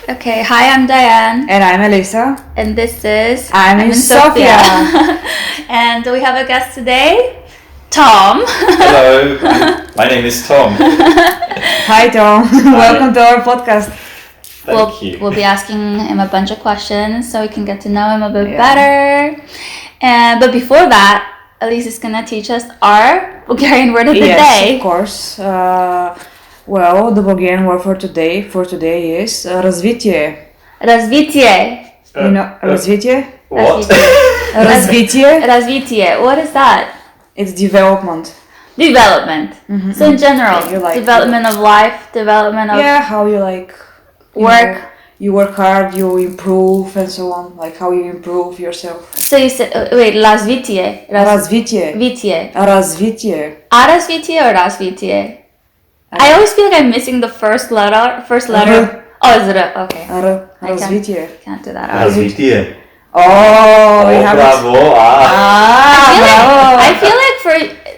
Okay, hi, I'm Diane. And I'm Elisa. And this is I'm in Sofia. And we have a guest today, Tom. Hello, my name is Tom. Hi, Tom. Welcome to our podcast. Thank you. We'll be asking him a bunch of questions so we can get to know him a bit better. But before that, Elisa is going to teach us our Bulgarian word of the day. Yes, of course. Well, the Bulgarian word for today is развитие. Развитие. You know, развитие? What? Развитие. Развитие. What is that? It's development. Development. Mm-hmm. So in general, Yeah, development of life, development of how you work. You work hard, you improve, and so on. Like how you improve yourself. So you said, wait, развитие. Развитие. Развитие. Развитие. A развитие or развитие? I always feel like I'm missing the first letter. Oh, is it a? Okay. Развитие. Can't do that. Развитие. Oh, you have bravo.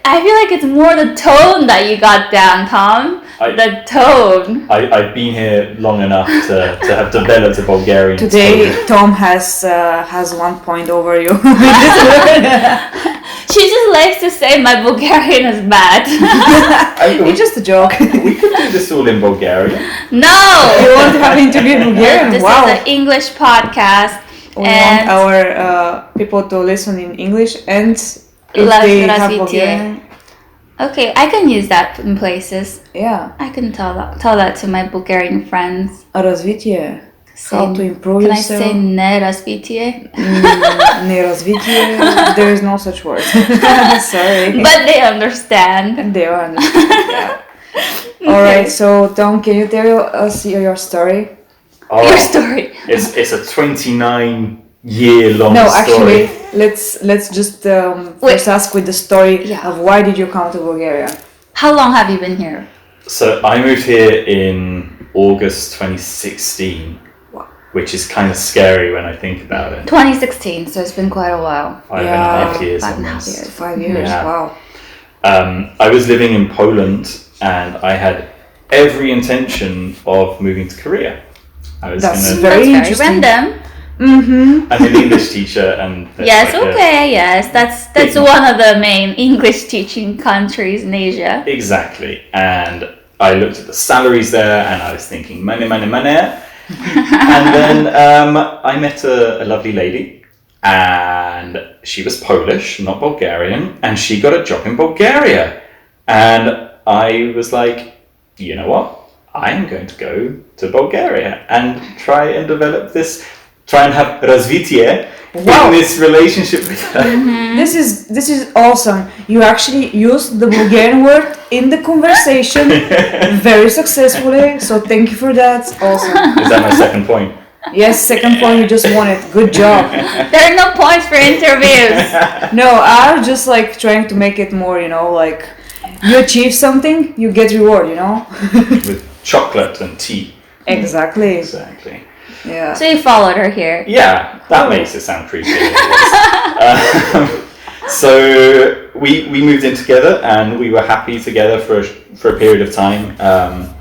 I feel like it's more the tone that you got down, Tom. The tone. I've been here long enough to have developed a Bulgarian. Today, Tom has 1 point over you. She just likes to say my Bulgarian is bad. It's just a joke. We could do this all in Bulgarian. No! You want to have an interview in Bulgarian? This Wow. is an English podcast. We want our people to listen in English and if they have Bulgarian. Okay, I can use that in places. Yeah. I can tell that to my Bulgarian friends. Развитие. How to improve can yourself. Can I say не развитие? Не развитие. There is no such word. Sorry. But they understand. And they understand. Yeah. All right. So Tom, can you tell us your story? Oh, your story. It's a 29-year-long story. No, actually, story. let's just first ask with the story of why did you come to Bulgaria? How long have you been here? So I moved here in August 2016. Which is kind of scary when I think about it. 2016, so it's been quite a while. 5.5 years. 5.5 years. 5 years, yeah. Wow. I was living in Poland and I had every intention of moving to Korea. That's very interesting. Random. Mm-hmm. I'm an English teacher and... Yes, that's one of the main English teaching countries in Asia. Exactly. And I looked at the salaries there and I was thinking, money. And then I met a lovely lady and she was Polish, not Bulgarian, and she got a job in Bulgaria. And I was like, you know what? I am going to go to Bulgaria and try and have развитие in this relationship with her. Mm-hmm. This is awesome. You actually used the Bulgarian word in the conversation very successfully. So thank you for that. Awesome. Is that my second point? Yes, second point. You just won it. Good job. There are no points for interviews. No, I was just like trying to make it more, like you achieve something, you get reward, With chocolate and tea. Exactly. Yeah. So you followed her here. Yeah, that makes it sound creepy. So we moved in together and we were happy together for a period of time, and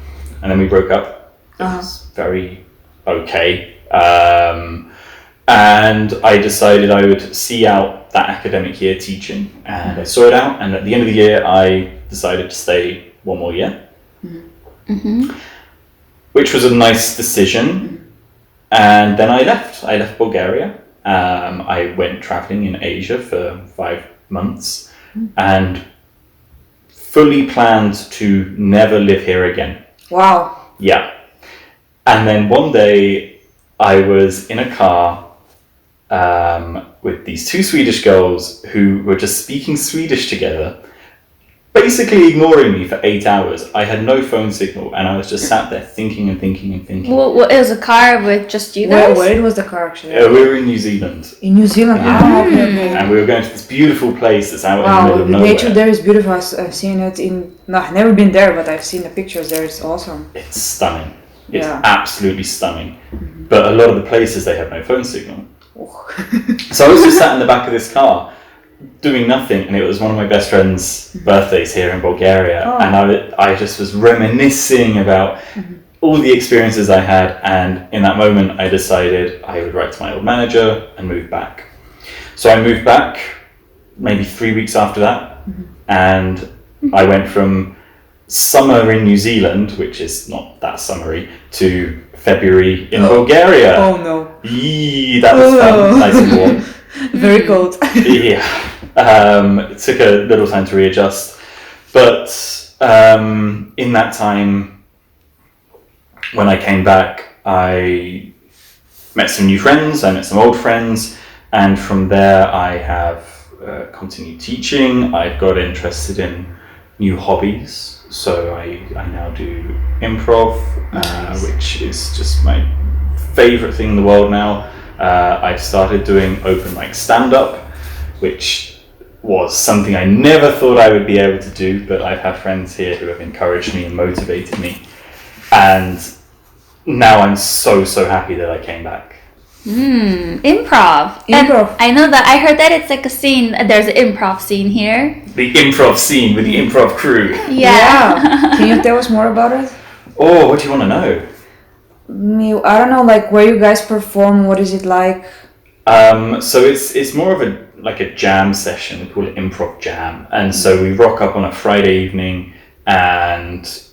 then we broke up. It was very okay, and I decided I would see out that academic year teaching, and I saw it out. And at the end of the year, I decided to stay one more year, which was a nice decision. And then I left. I left Bulgaria. I went traveling in Asia for 5 months and fully planned to never live here again. Wow. Yeah. And then one day I was in a car with these 2 Swedish girls who were just speaking Swedish together, basically ignoring me for 8 hours. I had no phone signal and I was just sat there thinking. Well, it was a car with just you guys? Where was the car actually? We were in New Zealand. In New Zealand? Yeah. Okay. And we were going to this beautiful place that's out in the middle of nowhere. The nature there is beautiful. I've seen it I've never been there, but I've seen the pictures there. It's awesome. It's stunning. It's absolutely stunning. But a lot of the places, they have no phone signal. So I was just sat in the back of this car doing nothing, and it was one of my best friend's birthdays here in Bulgaria, and I just was reminiscing about all the experiences I had, and in that moment I decided I would write to my old manager and move back. So I moved back maybe 3 weeks after that, and I went from summer in New Zealand, which is not that summery, to February in Bulgaria. Oh no. Yee, that was fun, nice and warm. Very cold. Yeah, it took a little time to readjust, but in that time, when I came back, I met some new friends, I met some old friends, and from there I have continued teaching. I've got interested in new hobbies, so I now do improv, which is just my favourite thing in the world now. I've started doing open mic stand-up, which was something I never thought I would be able to do, but I've had friends here who have encouraged me and motivated me, and now I'm so happy that I came back. Improv. And Improv. I know that. I heard that it's like a scene. There's an improv scene here. The improv scene with the improv crew. Yeah. Can you tell us more about it? Oh, what do you want to know? I don't know, like where you guys perform, what is it like? So it's more of a jam session. We call it improv jam, and so we rock up on a Friday evening, and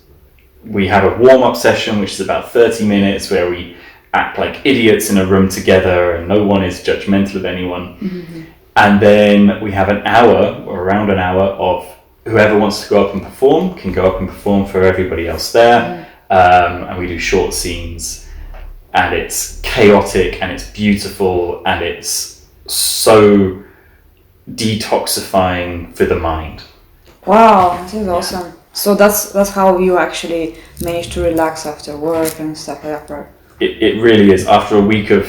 we have a warm-up session, which is about 30 minutes, where we act like idiots in a room together, and no one is judgmental of anyone. And then we have an hour, or around an hour, of whoever wants to go up and perform can go up and perform for everybody else there. And we do short scenes, and it's chaotic, and it's beautiful, and it's so detoxifying for the mind. Wow, this is awesome. So that's how you actually manage to relax after work and stuff like that, right? It really is. After a week of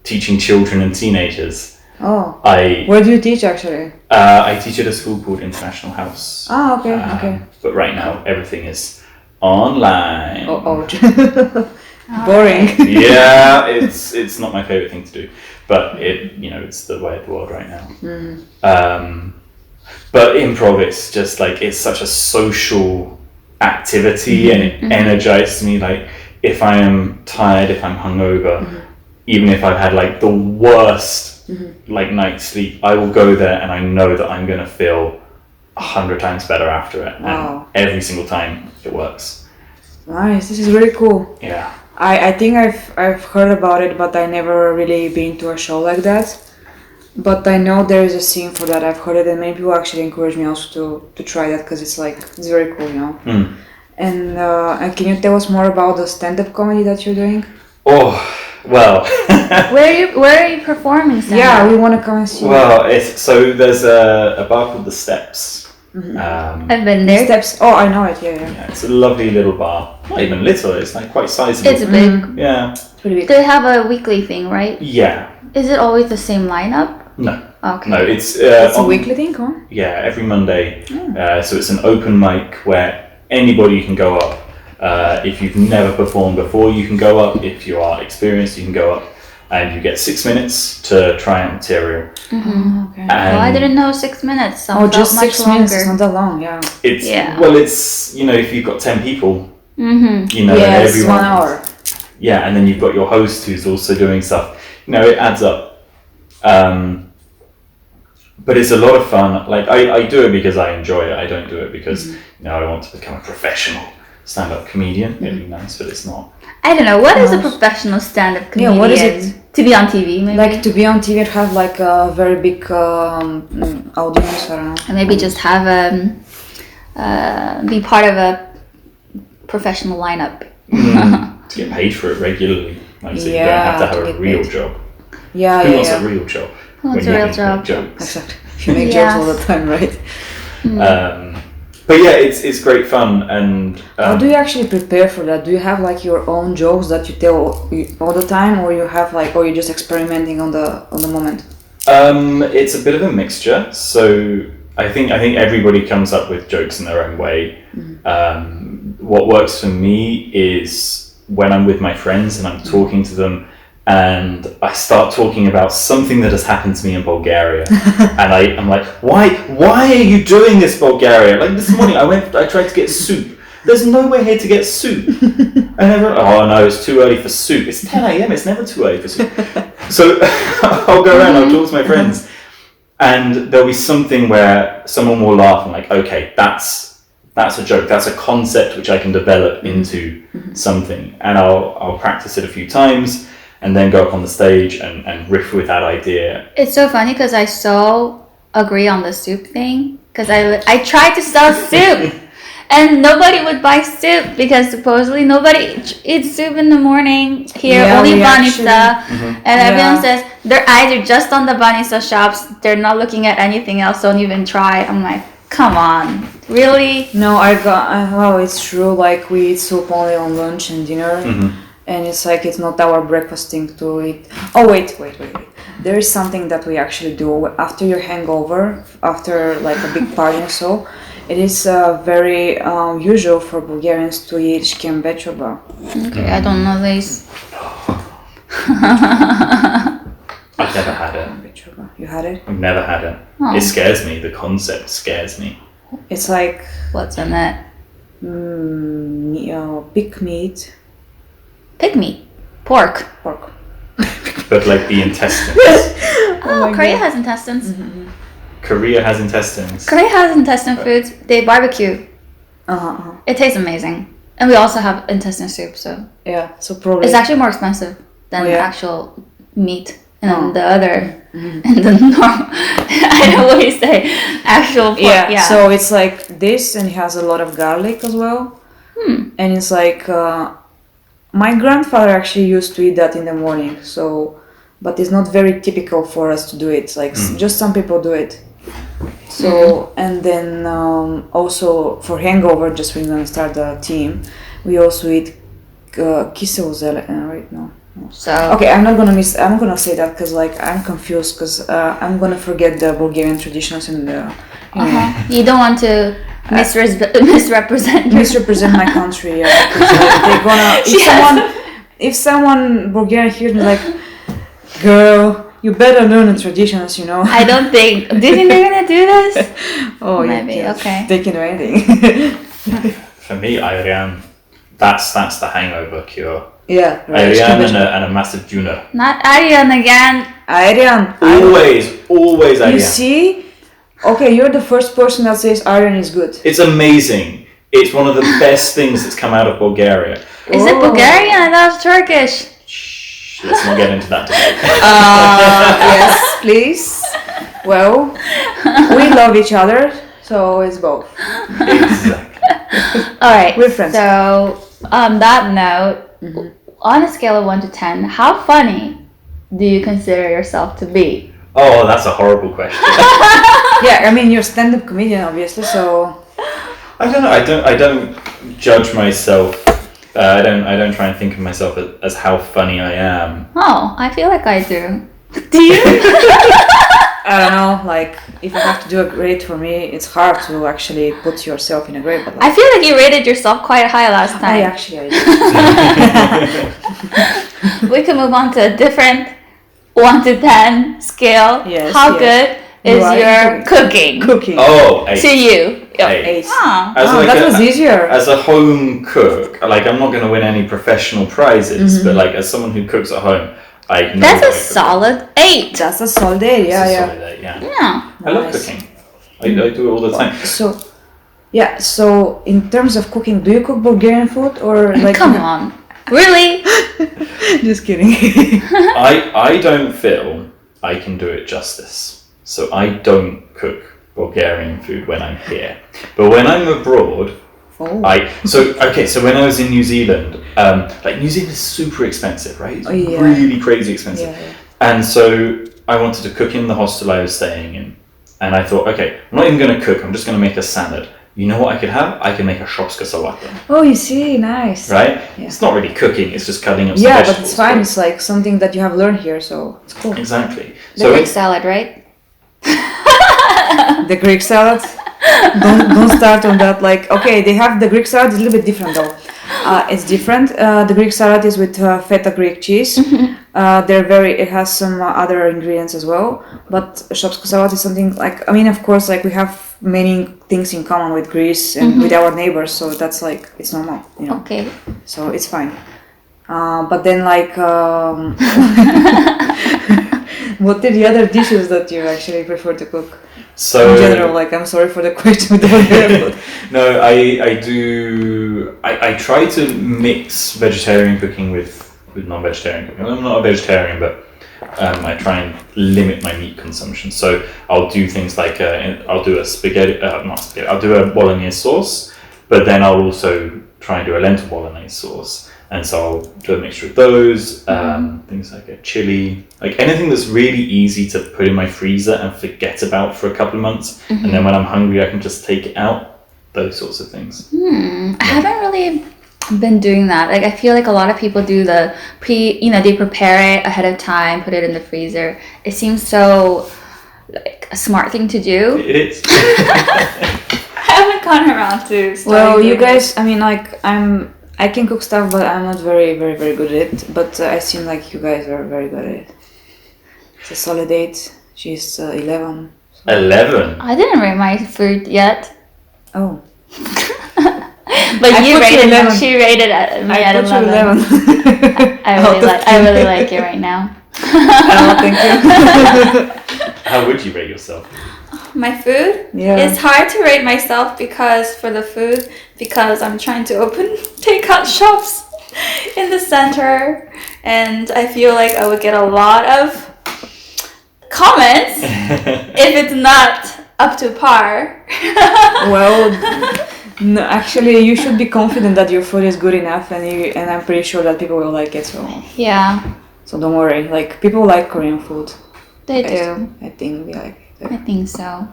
teaching children and teenagers, where do you teach actually? I teach at a school called International House. Okay. But right now everything is online. Boring. Yeah, it's not my favorite thing to do, but it's the way of the world right now. But improv is just like, it's such a social activity, and it energizes me. Like, if I am tired, if I'm hungover, even if I've had like the worst like night's sleep, I will go there and I know that I'm gonna feel 100 times better after it. Wow. And every single time it works. Nice, this is really cool. Yeah. I think I've heard about it, but I never really been to a show like that. But I know there is a scene for that. I've heard it, and many people actually encourage me also to try that, because it's very cool, And can you tell us more about the stand-up comedy that you're doing? Oh, well. Where are you performing? Stand-up? Yeah, we want to come and see. Well, there's a bar called The Steps. I've been there. Steps. Oh, I know it. Yeah. It's a lovely little bar. Not even little. It's like quite sizable. It's big. Yeah. It's pretty big. They have a weekly thing, right? Yeah. Is it always the same lineup? No. Okay. No, it's It's a weekly thing, huh? Yeah, every Monday. So it's an open mic where anybody can go up. If you've never performed before, you can go up. If you are experienced, you can go up, and you get 6 minutes to try out material. Okay. Well, I didn't know 6 minutes. So Just much 6 longer. minutes. It's not that long. Yeah. It's if you've got 10 people, and Yes, everyone. 1 hour. Yeah, and then you've got your host who's also doing stuff. It adds up. But it's a lot of fun. Like, I do it because I enjoy it. I don't do it because I want to become a professional stand-up comedian. It'd be nice, but it's not. I don't know. What is a professional stand-up comedian? Yeah, what is it? To be on TV, maybe? Like, to be on TV and have like a very big audience, I don't know. And maybe just have be part of a professional lineup. To get paid for it regularly. Like, so you don't have to have a real job. Yeah, Who wants a real job? Who wants when a real you job? make jokes. Exactly. You make jokes all the time, right? But yeah, it's great fun. And how do you actually prepare for that? Do you have like your own jokes that you tell all the time, or you have or you're just experimenting on the moment? It's a bit of a mixture. So I think everybody comes up with jokes in their own way. What works for me is when I'm with my friends and I'm talking to them, and I start talking about something that has happened to me in Bulgaria, and I'm like, why are you doing this, Bulgaria? Like, this morning I tried to get soup, There's nowhere here to get soup. And everyone, oh no, it's too early for soup. It's 10 a.m. It's never too early for soup. So I'll go around, I'll talk to my friends, and there'll be something where someone will laugh and like, okay, that's a joke. That's a concept which I can develop into something, and I'll practice it a few times, and then go up on the stage and riff with that idea. It's so funny because I so agree on the soup thing. Because I tried to sell soup, and nobody would buy soup because supposedly nobody eats soup in the morning here. Only banitsa, and everyone says their eyes are just on the banitsa shops. They're not looking at anything else. Don't even try. I'm like, come on, really? No, well, it's true. Like we eat soup only on lunch and dinner, and it's like it's not our breakfast thing to eat. Oh wait. There is something that we actually do after your hangover, after like a big party or so. It is very usual for Bulgarians to eat shkembe chorba. Okay, I don't know this. I've never had it. You had it? I've never had it. Oh. It scares me. The concept scares me. It's like What's in it? pig meat. Pig meat, pork. But like the intestines. Oh, Korea has intestines. Korea has intestines. Korea has intestine foods. They barbecue. It tastes amazing. And we also have intestine soup, so Yeah, so probably it's actually more expensive than actual meat and the other and the normal. I don't know what you say. Actual pork. Yeah. So it's like this, and it has a lot of garlic as well. And it's like my grandfather actually used to eat that in the morning. So, but it's not very typical for us to do it. Like just some people do it. So and then also for hangover, just we're gonna start the team. We also eat kisel zelen, right? No. So Okay, I'm not gonna say that because like I'm confused because I'm gonna forget the Bulgarian traditions and you don't want to misrepresent my country. Yeah, they're gonna if someone Bulgarian hears me like, girl, you better learn the traditions, you know. I don't think. Do you think they're gonna do this? Oh, maybe. yeah. Okay. They can do anything. For me, Ayrian, that's the hangover cure. Yeah. Right. Ayrian and a massive tuna. Not Aryan again. Aryan. Always Ayrian. You see? Okay, you're the first person that says Aryan is good. It's amazing. It's one of the best things that's come out of Bulgaria. Is it Bulgarian? I thought it was Turkish. Shh, let's not get into that debate. Yes, please. Well, we love each other, so it's both. Exactly. All right. We're friends. So, on that note, on a scale of 1 to 10, how funny do you consider yourself to be? Oh, that's a horrible question. Yeah, I mean you're a stand-up comedian, obviously, so. I don't know. I don't judge myself. I don't try and think of myself as how funny I am. Oh, I feel like I do. Do you? I don't know, like, if you have to do a grade for me, it's hard to actually put yourself in a grade. But like, I feel like you rated yourself quite high last time. I did. We can move on to a different 1 to 10 scale. Yes, How yes. good is your cooking? Cooking. Oh, eight. To you. Eight. Oh. That was easier. As a home cook, like I'm not going to win any professional prizes, but like as someone who cooks at home, I know That's how a to cook. solid 8. That's a solid day, It's a yeah. solid eight, yeah. Yeah. I love Nice. cooking. I do it all the time. So in terms of cooking, do you cook Bulgarian food or like? Come on. Really? Just kidding. I don't feel I can do it justice. So I don't cook Bulgarian food when I'm here. But when I'm abroad, so when I was in New Zealand, like New Zealand is super expensive, right? It's really crazy expensive. Yeah. And so I wanted to cook in the hostel I was staying in. And I thought, okay, I'm not even going to cook, I'm just going to make a salad. You know what I could have? I can make a shopska salata. Oh, you see, nice. Right? Yeah. It's not really cooking, it's just cutting up some Yeah, vegetables. but it's fine. It's like something that you have learned here, so it's cool. Exactly. The Greek salad, right? The Greek salad. Don't start on that. Like, okay, they have the Greek salad. It's a little bit different though. It's different. The Greek salad is with feta Greek cheese. It has some other ingredients as well. But Shopsko salad is something like, I mean, of course, like we have many things in common with Greece and with our neighbors, so that's like, it's normal, you know. Okay. So it's fine. But then like, what are the other dishes that you actually prefer to cook? So in general, like, I'm sorry for the question with the Bulgarian food. No, I do. I try to mix vegetarian cooking with non-vegetarian cooking. I'm not a vegetarian, but I try and limit my meat consumption. So I'll do things like I'll do a spaghetti, not spaghetti. I'll do a bolognese sauce, but then I'll also try and do a lentil bolognese sauce. And so I'll do a mixture of those, things like a chili, like anything that's really easy to put in my freezer and forget about for a couple of months. And then when I'm hungry, I can just take it out, those sorts of things. I haven't really been doing that. Like, I feel like a lot of people do the they prepare it ahead of time, put it in the freezer. It seems so, like, a smart thing to do. It is. I haven't gone around to Well, you guys, I mean, like, I can cook stuff, but I'm not very, very, very good at it. But I seem like you guys are very good at it. It's a solid 8. She's 11. 11? I didn't rate my food yet. Oh. But I you put you rated 11. She rated me at 11. 11. I really like it right now. Oh, thank you. How would you rate yourself? My food? Yeah. It's hard to rate myself because I'm trying to open takeout shops in the center, and I feel like I would get a lot of comments if it's not up to par. Well, no, actually, you should be confident that your food is good enough, and I'm pretty sure that people will like it. Yeah, So don't worry. Like, people like Korean food. they do. I think we like it. I think so.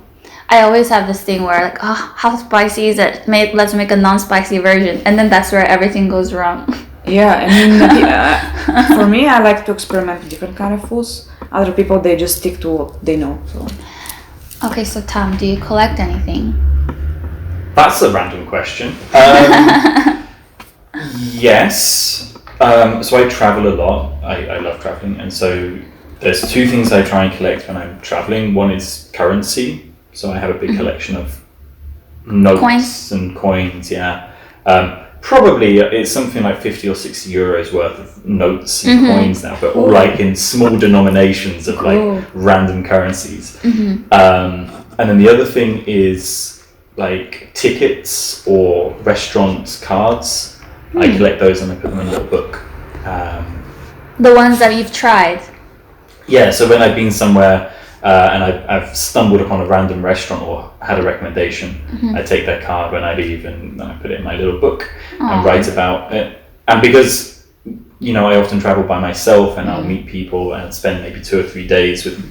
I always have this thing where, like, oh, how spicy is it? Let's make a non-spicy version, and then that's where everything goes wrong. Yeah, I mean, for me, I like to experiment with different kind of foods. Other people, they just stick to what they know. So. Okay, so Tom, do you collect anything? That's a random question. Yes. So I travel a lot. I love traveling, and so there's two things I try and collect when I'm traveling. One is currency. So I have a big collection of notes and coins, yeah. Probably it's something like 50 or 60 euros worth of notes and coins now, but all like in small denominations of like random currencies. And then the other thing is like tickets or restaurant cards. I collect those and I put them in a little book. The ones that you've tried? Yeah, so when I've been somewhere and I've stumbled upon a random restaurant or had a recommendation, I take their card when I leave and I put it in my little book and write about it. And because, you know, I often travel by myself and I'll meet people and spend maybe 2 or 3 days with,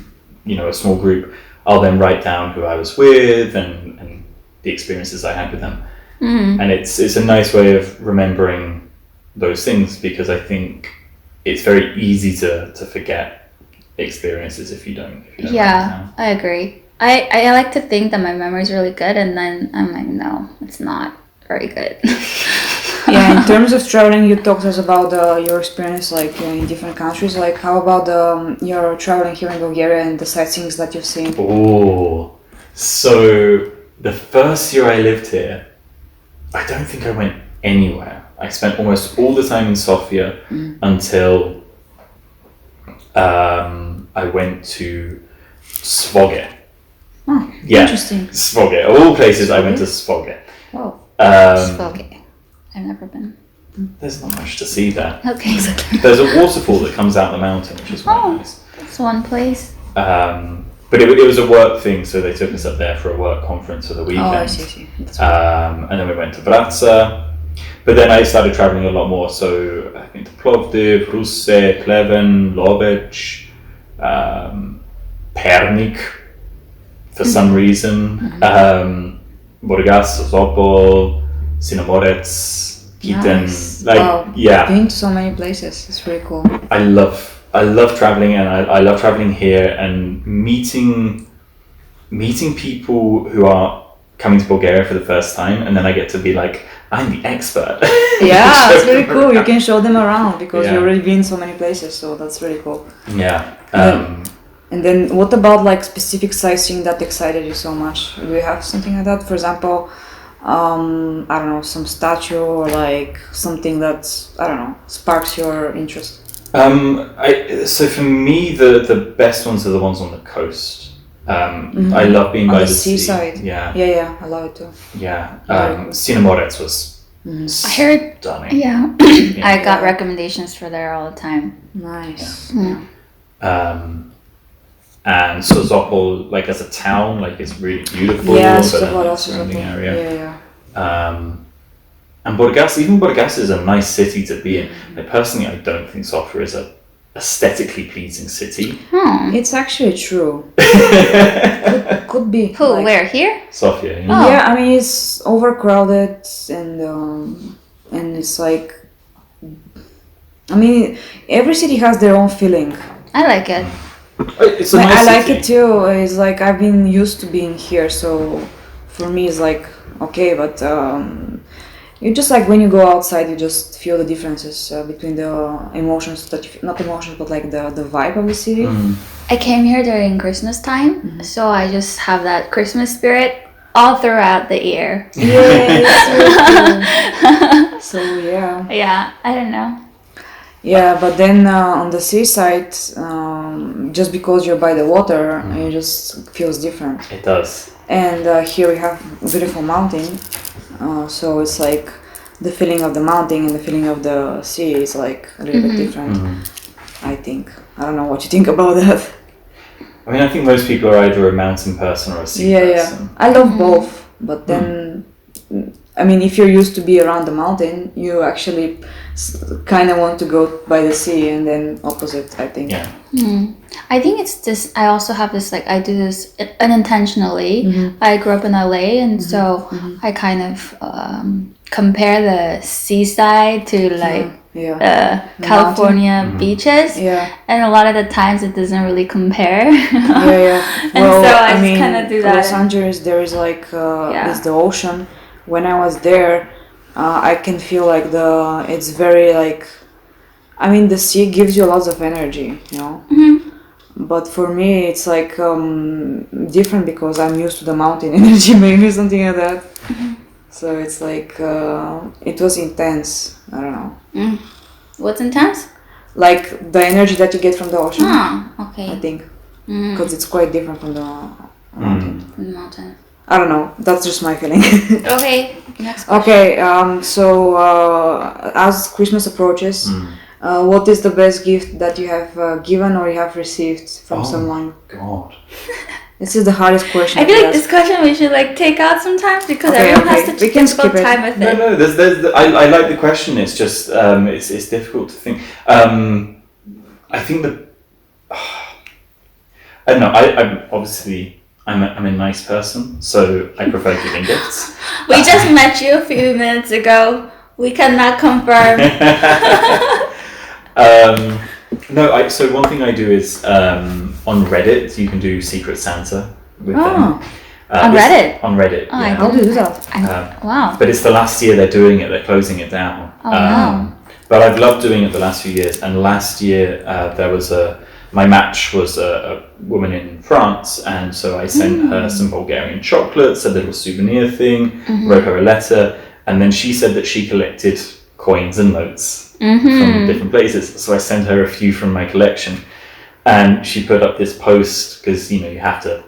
you know, a small group, I'll then write down who I was with and the experiences I had with them. And it's a nice way of remembering those things, because I think it's very easy to forget experiences if you don't write down. I agree. I like to think that my memory is really good, and then I'm like, no, it's not very good. Yeah, in terms of traveling, you talked to us about your experience like in different countries. Like, how about your traveling here in Bulgaria and the sightseeing that you've seen? Oh, so the first year I lived here, I don't think I went anywhere. I spent almost all the time in Sofia until I went to Svoge. Oh, yeah, interesting. Svoge. Of all places, I went to Svoge. Oh, okay. I've never been. There's not much to see there. Okay. There's a waterfall that comes out the mountain, which is quite nice. That's one place. But it was a work thing, so they took us up there for a work conference for the weekend. Oh, I see. And then we went to Vratsa. But then I started traveling a lot more, so I think to Plovdiv, Russe, Pleven, Lovech, Pernik, for some reason, Burgas, Sozopol, Sinomorets, Kiten. Nice. Like, wow. yeah. Been to so many places. It's really cool. I love traveling, and I love traveling here and meeting people who are coming to Bulgaria for the first time, and then I get to be like, I'm the expert. Yeah, it's really cool. You can show them around because Yeah. you've already been so many places, so that's really cool. Yeah. And then what about like specific sightseeing that excited you so much? Do you have something like that? For example, I don't know, some statue or like something that, I don't know, sparks your interest. So for me, the best ones are the ones on the coast. I love being On by the the sea. seaside. Yeah. Yeah, I love it too. Yeah. Very cool. Cinemorets was I heard. stunning. Yeah. Yeah. I got recommendations for there all the time. Nice. And Sozopol, like as a town, like it's really beautiful. Yeah, but so then what the else is surrounding up? area. Yeah. And Burgas, even Burgas is a nice city to be in. Like personally, I don't think Sofia is a aesthetically pleasing city. It's actually true. Could be. Who? like- Where? Here? Sofia, Oh. Yeah, I mean it's overcrowded and it's like, I mean every city has their own feeling. I like it. It's a Like, nice I like city. it too. It's like I've been used to being here, so for me it's like okay, but you just like when you go outside, you just feel the differences between the emotions that not emotions, but like the vibe of the city. I came here during Christmas time, so I just have that Christmas spirit all throughout the year. Yeah, it's really cool. So yeah. Yeah, I don't know. Yeah, but then on the seaside, just because you're by the water, it just feels different. It does. And here we have a beautiful mountain, so it's like the feeling of the mountain and the feeling of the sea is like a little bit different. I think. I don't know what you think about that. I mean, I think most people are either a mountain person or a sea person. I love both, but then I mean, if you're used to be around the mountain, you actually kind of want to go by the sea, and then opposite, I think. Yeah. I think it's this. I also have this like I do this unintentionally. I grew up in LA, and so I kind of compare the seaside to like The California beaches. Yeah. And a lot of the times it doesn't really compare. Yeah. And Well, so I I mean, just kind of do that. Los Angeles, there is like there's the ocean. When I was there, I can feel like it's very like, I mean, the sea gives you lots of energy, you know. But for me, it's like different because I'm used to the mountain energy, maybe something like that. So it's like it was intense. I don't know. What's intense? Like the energy that you get from the ocean. Okay. I think because it's quite different from the mountain. From the mountain. I don't know. That's just my feeling. Okay. Next question. Okay. So as Christmas approaches, what is the best gift that you have given or you have received from someone? God. This is the hardest question. I feel to like this ask. question we should like take out sometimes because Okay, everyone has okay. such We a can difficult skip it. time with it. No. I like the question. It's just it's difficult to think. I think that I don't know. I'm obviously I'm a nice person, so I prefer giving gifts. We just met you a few minutes ago. We cannot confirm. No, so one thing I do is on Reddit you can do Secret Santa with them. On Reddit? On Reddit, Oh, yeah. I How do you do that? Wow. But it's the last year they're doing it, they're closing it down. Oh, wow. But I've loved doing it the last few years, and last year there was my match was a woman in France, and so I sent her some Bulgarian chocolates, a little souvenir thing, wrote her a letter, and then she said that she collected coins and notes from different places. So I sent her a few from my collection, and she put up this post because you have to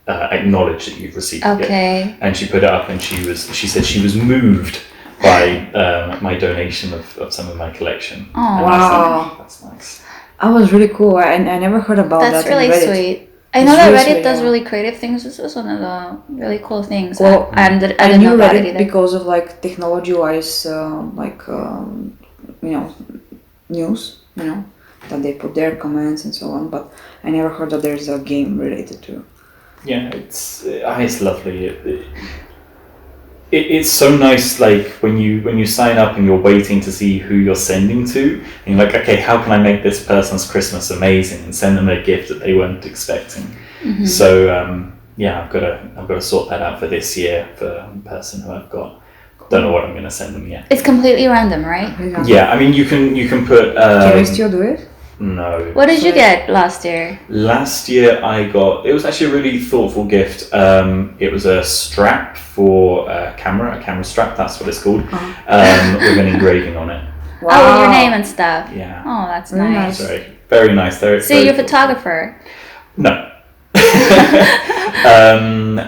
acknowledge that you've received it. Okay. And she put it up, and she said she was moved by my donation of some of my collection. Oh, and I was wow. like, that's nice. That was really cool. I never heard about That's that. really on Reddit. sweet. I It's know that really Reddit sweet, does yeah. really creative things. This is one of the really cool things. Well, I I didn't knew know about it Reddit either. because of like technology-wise, news. That they put their comments and so on. But I never heard that there's a game related to. Yeah, it's lovely. It's so nice. Like when you sign up and you're waiting to see who you're sending to, and you're like, okay, how can I make this person's Christmas amazing and send them a gift that they weren't expecting? So yeah, I've got to sort that out for this year for a person who I've got Don't know what I'm going to send them yet. It's completely random, right? Yeah, I mean, you can put. Can we still do it? No. What did you get last year? Last year I got. It was actually a really thoughtful gift. It was a strap for a camera strap. That's what it's called. With an engraving on it. Wow. Oh, with your name and stuff. Yeah. Oh, that's Very nice. Very nice. So you're a photographer? No.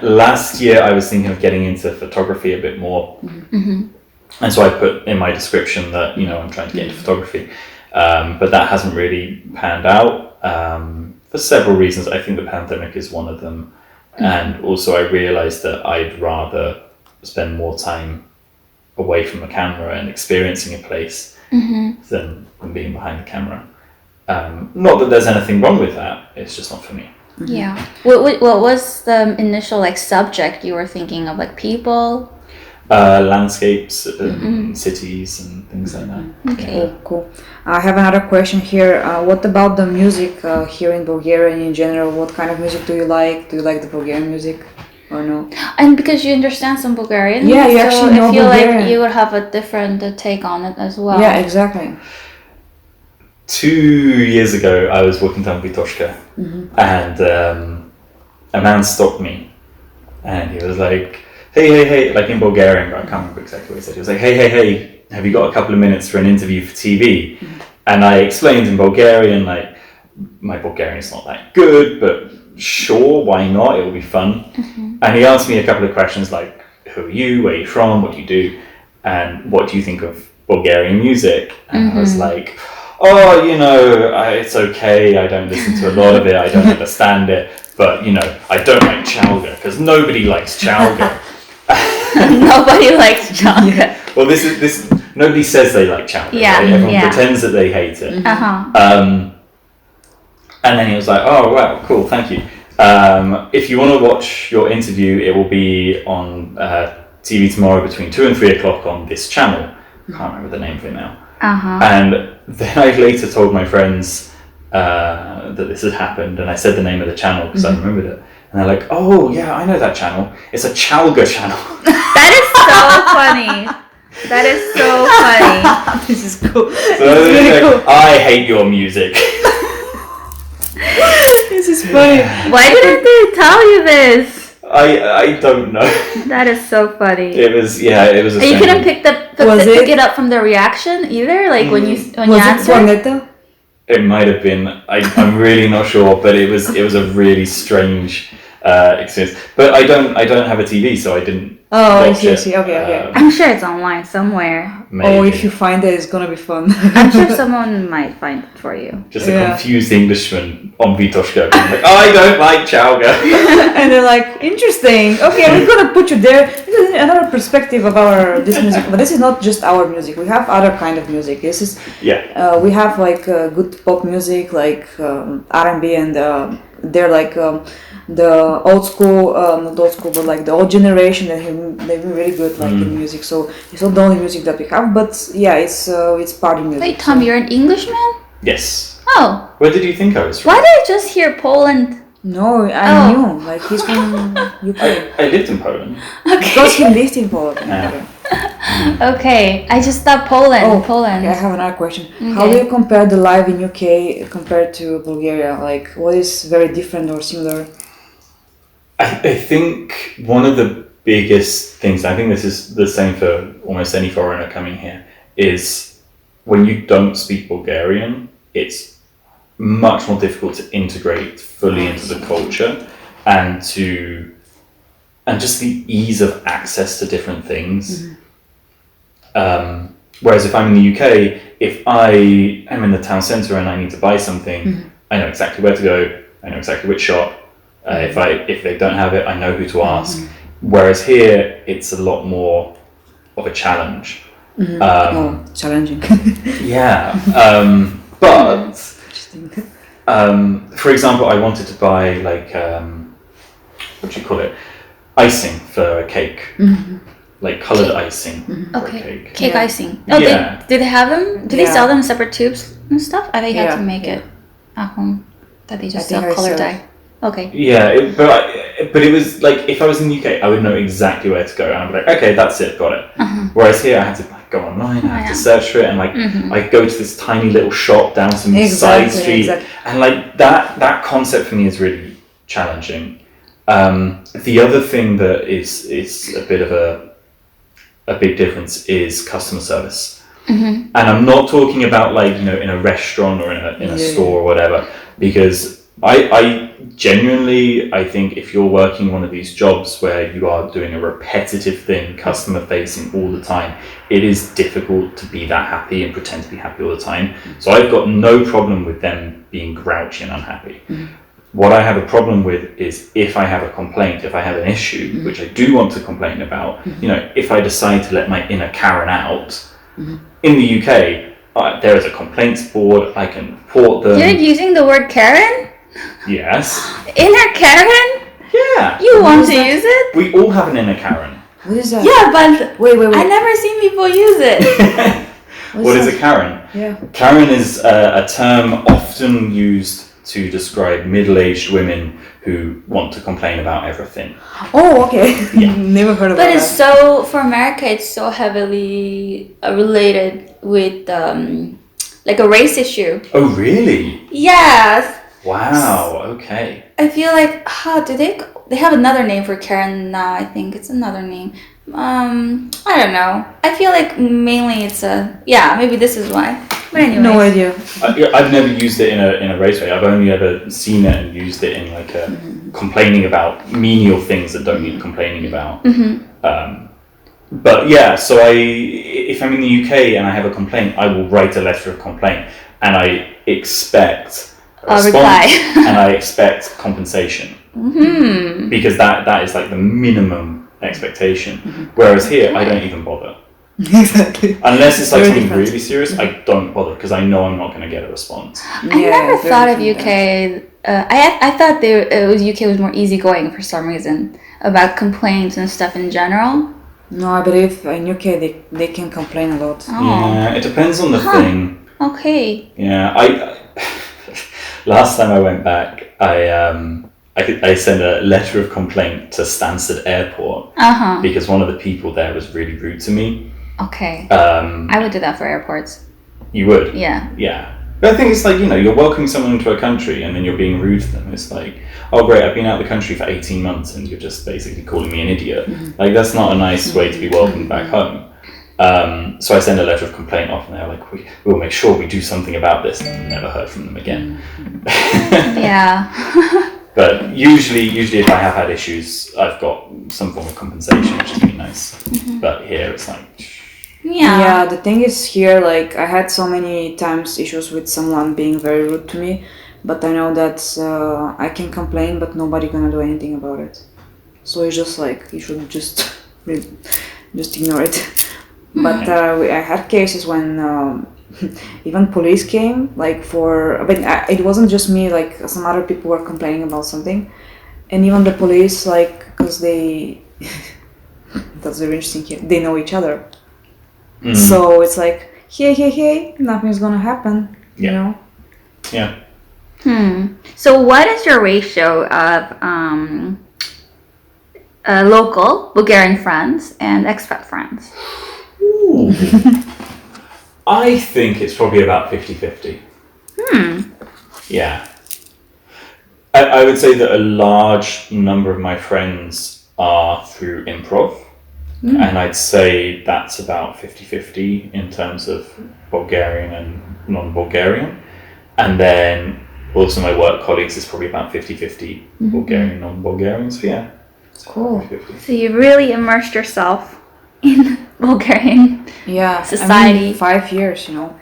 Last year I was thinking of getting into photography a bit more, and so I put in my description that I'm trying to get into photography, but that hasn't really panned out for several reasons. I think the pandemic is one of them, and also I realized that I'd rather spend more time away from a camera and experiencing a place than being behind the camera. Not that there's anything wrong with that, it's just not for me. Yeah. What was the initial subject you were thinking of? People? Landscapes, cities and things like that. Okay. Yeah. Cool. I have another question here. What about the music here in Bulgaria in general? What kind of music do you like? Do you like the Bulgarian music or no? And because you understand some Bulgarian, Yeah, you actually know I feel Bulgarian. like you would have a different take on it as well. Yeah, exactly. 2 years ago, I was walking down Vitoshka, and a man stopped me, and he was like, hey, like in Bulgarian, but I can't remember exactly what he said. He was like, hey, have you got a couple of minutes for an interview for TV? And I explained in Bulgarian, my Bulgarian's not that good, but sure, why not? It'll be fun. And he asked me a couple of questions like, who are you? Where are you from? What do you do? And what do you think of Bulgarian music? And I was like, it's okay. I don't listen to a lot of it. I don't understand it. But, I don't like chalga because nobody likes chalga. Nobody likes chalga. Well, this nobody says they like chalga. Yeah, right? Everyone pretends that they hate it. And then he was like, oh, wow, cool, thank you. If you want to watch your interview, it will be on TV tomorrow between 2 and 3 o'clock on this channel. I can't remember the name of it now. And then I later told my friends that this had happened, and I said the name of the channel because I remembered it. And they're like, oh, yeah, I know that channel. It's a chalga channel. That is so funny. That is so funny. This is cool. So really cool. I hate your music. This is funny. Why didn't they tell you this? I don't know. That is so funny. It was a You couldn't pick it up from the reaction either, when you answered. Juanetta? It might have been. I'm really not sure, but it was a really strange experience. But I don't have a TV, so I didn't. Oh, I watch see. it. Okay. I'm sure it's online somewhere. Maybe. Oh, if you find it, it's gonna be fun. I'm sure someone might find it for you. Just a confused Englishman on Vitoshka being like, I don't like chalga. And they're like, interesting. Okay, we're gonna put you there. This is another perspective of this music, but this is not just our music. We have other kind of music. This is we have good pop music like R&B, and they're the old school, not old school, but the old generation. They've been really good in music. So it's not the only music that we have, but it's party music. Wait, Tom, you're an Englishman? Yes. Oh. Where did you think I was from? Why did I just hear Poland? No, I knew. He's from UK. I lived in Poland. Okay. Because he lived in Poland. Okay, I just thought Poland. Poland. Okay, I have another question. Okay. How do you compare the live in UK compared to Bulgaria? What is very different or similar? I think one of the biggest things, I think this is the same for almost any foreigner coming here, is when you don't speak Bulgarian, it's much more difficult to integrate fully into the culture and just the ease of access to different things. Whereas if I'm in the UK, if I am in the town centre and I need to buy something, I know exactly where to go, I know exactly which shop. If they don't have it, I know who to ask. Whereas here, it's a lot more of a challenge. Challenging. Yeah. But for example, I wanted to buy what do you call it? Icing for a cake. Coloured icing for a cake. Cake icing. Oh, Yeah. do they have them? Do they sell them in separate tubes and stuff? I think you had to make it at home. That they just sell color dye. Okay. Yeah, but it was like, if I was in the UK, I would know exactly where to go, and I'd be like, okay, that's it, got it. Whereas here, I had to like go online, I had to search for it, and like I go to this tiny little shop down some side street, and like that concept for me is really challenging. The other thing that is a bit of a big difference is customer service. And I'm not talking about like, you know, in a restaurant or in a store or whatever, because I genuinely, I think if you're working one of these jobs where you are doing a repetitive thing, customer facing all the time, it is difficult to be that happy and pretend to be happy all the time. So I've got no problem with them being grouchy and unhappy. What I have a problem with is if I have a complaint, if I have an issue, which I do want to complain about, you know, if I decide to let my inner Karen out, in the UK, there is a complaints board, I can report them. You're using the word Karen? Yes. Inner Karen? Yeah. You want to use it? We all have an inner Karen. What is that? Yeah, but Wait. I never seen people use it. What is a Karen? Yeah. Karen is a term often used to describe middle-aged women who want to complain about everything. Oh, okay. Yeah. Never heard about But that. it's so, for America, it's so heavily related with like a race issue. Oh, really? Yes. Wow, okay. I feel like, how do they have another name for Karen now, I think it's another name. I don't know. I feel like mainly it's maybe this is why. But anyway. No idea. I've never used it in a raceway. I've only ever seen it and used it in like a complaining about menial things that don't need complaining about. But yeah, so if I'm in the UK and I have a complaint, I will write a letter of complaint, and I expect a response, reply. and I expect compensation, because that is like the minimum expectation. Whereas here, I don't even bother. Exactly. Unless it's like Very something different. really serious, I don't bother because I know I'm not going to get a response. I never thought of UK. I thought UK was more easygoing for some reason about complaints and stuff in general. No, I believe in UK they can complain a lot. Oh. Yeah, it depends on the thing. Okay. Yeah, I last time I went back, I sent a letter of complaint to Stansted Airport because one of the people there was really rude to me. Okay. I would do that for airports. You would? Yeah. Yeah. But I think it's like, you know, you're welcoming someone into a country and then you're being rude to them. It's like, oh great, I've been out of the country for 18 months and you're just basically calling me an idiot. Like, that's not a nice way to be welcomed back home. So I sent a letter of complaint off and they're like, we'll make sure we do something about this. And never heard from them again. Yeah. But usually if I have had issues, I've got some form of compensation, which has been nice. But here it's like... Yeah, the thing is here, like, I had so many times issues with someone being very rude to me, but I know that I can complain, but nobody gonna do anything about it. So it's just like, you should just ignore it. But I had cases when even police came, like it wasn't just me, like some other people were complaining about something, and even the police, like, because that's very interesting here, they know each other. So it's like, hey, nothing's gonna happen, you know? Yeah. So what is your ratio of local Bulgarian friends and expat friends? Ooh. I think it's probably about 50-50. Yeah. I would say that a large number of my friends are through improv. And I'd say that's about 50-50 in terms of Bulgarian and non-Bulgarian. And then also my work colleagues is probably about 50-50 Bulgarian, non-Bulgarian. So yeah. Cool. 50-50. So you really immersed yourself in Bulgarian society. I mean, 5 years, you know.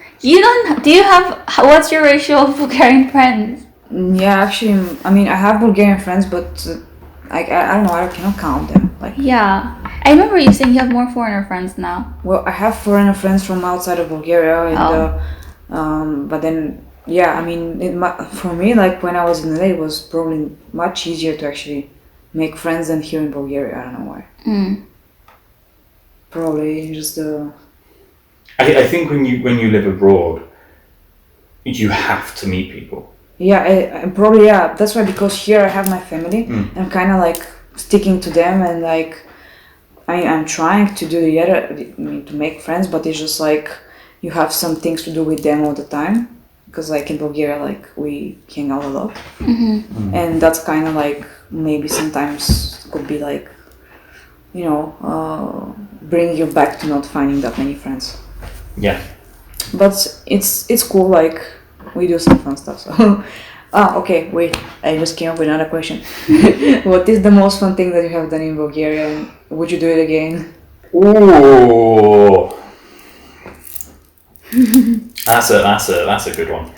What's your ratio of Bulgarian friends? Yeah, actually, I mean, I have Bulgarian friends, but I don't know, I cannot count them. Like, Yeah. I remember you saying you have more foreigner friends now. well, I have foreigner friends from outside of Bulgaria, and but then, yeah, I mean, for me, like, when I was in LA, it was probably much easier to actually make friends than here in Bulgaria. I don't know why. Probably just I think when you live abroad, you have to meet people. Yeah, I probably, yeah, that's why, because here I have my family, and kind of like sticking to them, and like I'm trying to do the other, to make friends, but it's just like you have some things to do with them all the time, because like in Bulgaria, like we hang out a lot, and that's kind of like maybe sometimes could be like, you know, bring you back to not finding that many friends. Yeah. But it's cool. Like we do some fun stuff. So. Okay, wait, I just came up with another question. What is the most fun thing that you have done in Bulgaria, and would you do it again? Ooh. That's a good one.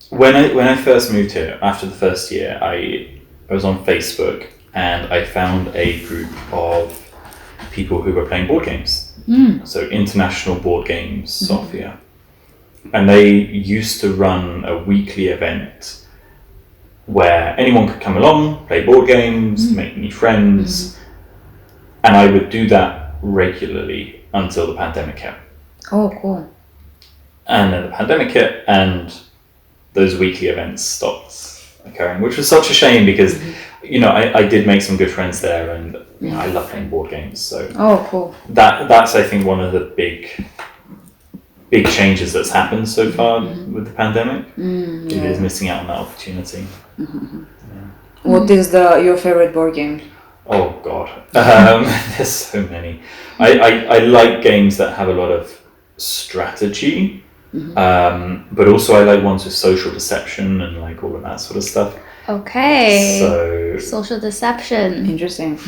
When I first moved here, after the first year, I was on Facebook and I found a group of people who were playing board games. So international board games, Sofia. And they used to run a weekly event where anyone could come along, play board games, make new friends. And I would do that regularly until the pandemic hit. Oh, cool. And then the pandemic hit and those weekly events stopped occurring, which was such a shame because, you know, I did make some good friends there, and you know, I love playing board games. So Cool. That's I think one of the big changes that's happened so far with the pandemic. It is missing out on that opportunity. What is your favorite board game? Oh God, there's so many. I like games that have a lot of strategy, but also I like ones with social deception and like all of that sort of stuff. Okay. So Social deception. Interesting.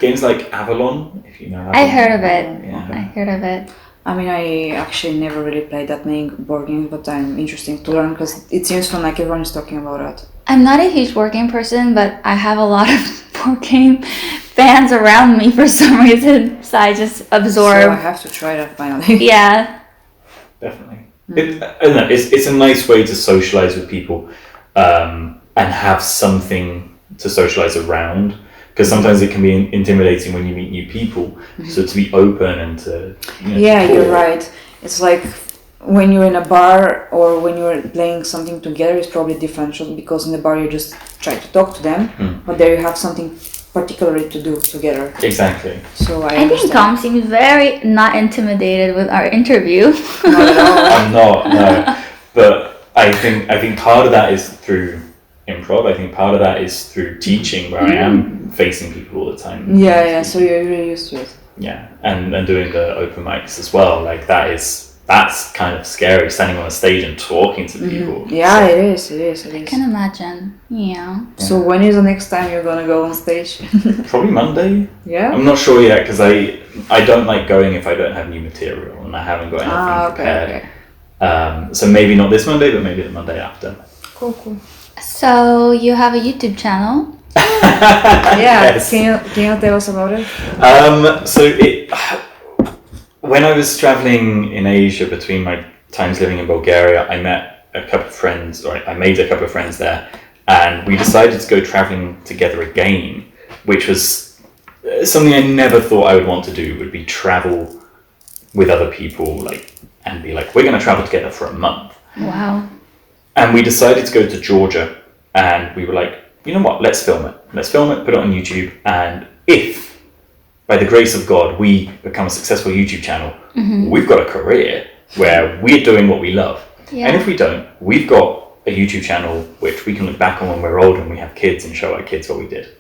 games like Avalon, if you know Avalon. I heard of it. Yeah. I heard of it. I mean, I actually never really played that many board games, but I'm interested to learn because it seems fun. Like everyone is talking about it. I'm not a huge board game person, but I have a lot of board game fans around me for some reason, so I just So I absorb. have to try that finally. Yeah. Definitely. I don't know, it's a nice way to socialize with people and have something to socialize around. Because sometimes it can be intimidating when you meet new people. So to be open and to Yeah, you're right. It's like when you're in a bar or when you're playing something together, it's probably different because in the bar you just try to talk to them, but there you have something particularly to do together. Exactly. So I think understand. Tom seems very not intimidated with our interview. Not at all. I'm not, no. But I think part of that is through improv. I think part of that is through teaching, where I am facing people all the time. Yeah. So you're really used to it. Yeah, and doing the open mics as well. Like that's kind of scary, standing on a stage and talking to people. Yeah, So- it is. I can imagine. Yeah. So when is the next time you're gonna go on stage? Probably Monday. Yeah. I'm not sure yet because I don't like going if I don't have new material and I haven't got anything prepared. So maybe not this Monday, but maybe the Monday after. Cool. So you have a YouTube channel. Yeah. Yes. Can you tell us about it? When I was traveling in Asia between my times living in Bulgaria, I met a couple of friends, or I made a couple of friends there, and we decided to go traveling together again, which was something I never thought I would want to do, would be travel with other people, and be like, we're going to travel together for a month. Wow. And we decided to go to Georgia, and we were like, you know what, let's film it, put it on YouTube, and if, by the grace of God, we become a successful YouTube channel, we've got a career where we're doing what we love. Yeah. And if we don't, we've got a YouTube channel which we can look back on when we're old and we have kids and show our kids what we did.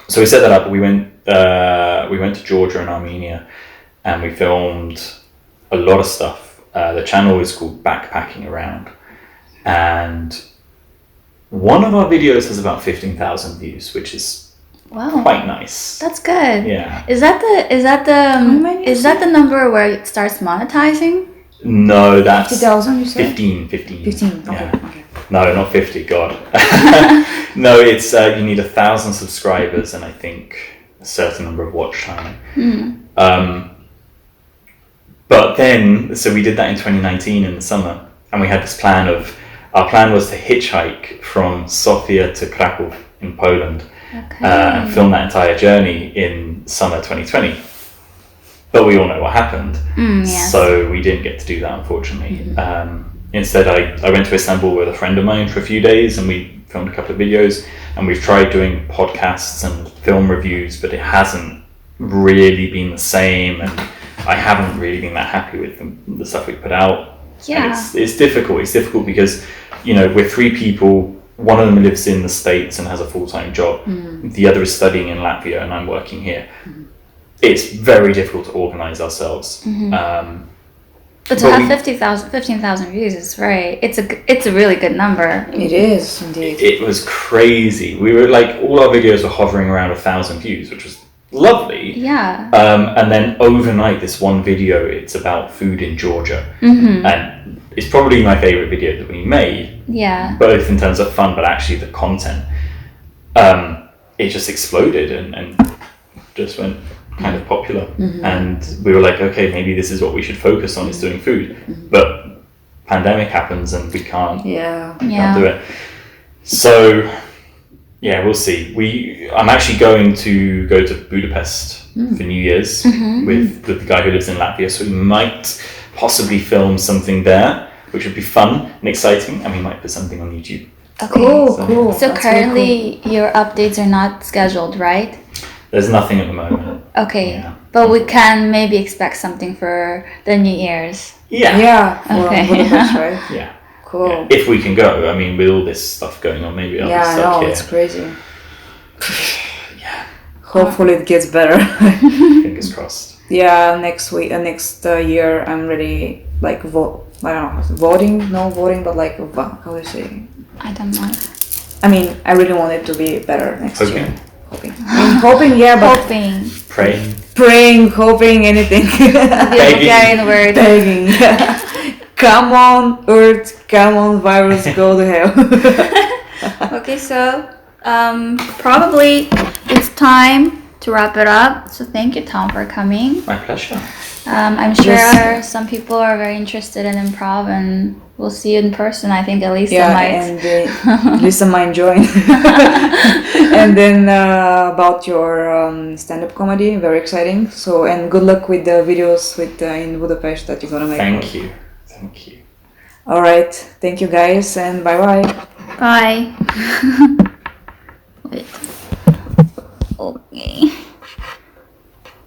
So we set that up. We went to Georgia and Armenia, and we filmed a lot of stuff. The channel is called Backpacking Around, and one of our videos has about 15,000 views, which is Wow. quite nice. That's good. Yeah. Is that the number where it starts monetizing? No, that's 50,000, you said? 15. 15. Okay. Yeah. No, not 50. God. No, it's you need 1,000 subscribers and I think a certain number of watch time. But then, so we did that in 2019 in the summer, and we had this plan of, our plan was to hitchhike from Sofia to Krakow in Poland and film that entire journey in summer 2020. But we all know what happened. Yes. So we didn't get to do that, unfortunately. Instead, I went to Istanbul with a friend of mine for a few days, and we filmed a couple of videos. and we've tried doing podcasts and film reviews, but it hasn't really been the same, and I haven't really been that happy with the stuff we put out. Yeah. And it's difficult. It's difficult because, you know, we're 3 people. One of them lives in the States and has a full-time job. The other is studying in Latvia, and I'm working here. It's very difficult to organize ourselves. But to have 15,000 views is it's a really good number. It is indeed. It was crazy. We were like, all our videos were hovering around 1,000 views, which was lovely. Yeah. And then overnight, this one video, it's about food in Georgia. And it's probably my favorite video that we made. Yeah. Both in terms of fun, but actually the content. It just exploded and just went kind of popular. And we were like, okay, maybe this is what we should focus on, is doing food. But pandemic happens and we can't do it. So yeah, we'll see. I'm actually going to go to Budapest for New Year's with the guy who lives in Latvia, so we might possibly film something there, which would be fun and exciting, and we might put something on YouTube. Okay. Cool. So That's currently your updates are not scheduled, right? There's nothing at the moment. Okay. Yeah. But we can maybe expect something for the New Year's. Yeah. Okay. Budapest, right? Yeah. Cool. Yeah. If we can go. I mean, with all this stuff going on, maybe I'll be Yeah, stuck no, here. it's crazy. Yeah. Hopefully it gets better. Fingers crossed. Yeah, next year I'm really like I don't know, voting? No voting, but like how do you say? I don't know. I mean, I really want it to be better next Hoping. year. Hoping, yeah, but Hoping. Praying. hoping, anything. The Bulgarian word. Begging. Come on, Earth. Come on, virus. Go to hell. Okay, so probably it's time to wrap it up. So thank you, Tom, for coming. My pleasure. I'm sure Yes. some people are very interested in improv, and we'll see you in person. I think Elisa Yeah, might. and Lisa might join. And then about your stand-up comedy, very exciting. So, and good luck with the videos in Budapest that you're gonna make. Thank you. All right, thank you guys, and bye. Bye. Wait. Okay.